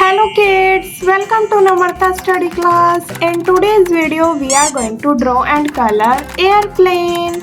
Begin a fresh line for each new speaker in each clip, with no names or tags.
Hello kids, welcome to Namrata study class. In today's video we are going to draw and color airplane.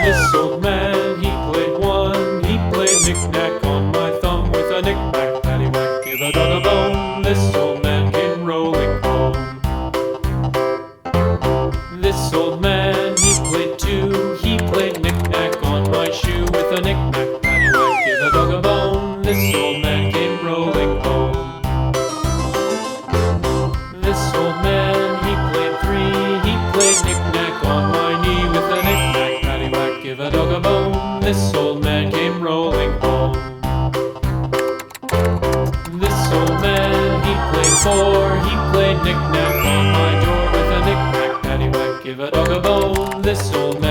This old man, he played one. He played knick-knack on my thumb with a knick-knack, paddywhack, give a dog a bone. This old man came rolling home. This old man, he played two. He played knick-knack on my shoe with a knick-knack, paddywhack, give a dog a bone. This old man came rolling home. This old man, he played three. He played knick-knack on my knee with a knick-knack, paddywhack, give a dog a bone. This old man came rolling home. This old man, he played four. He played knick-knack on my door with a knick-knack, paddywhack, give a dog a bone. This old man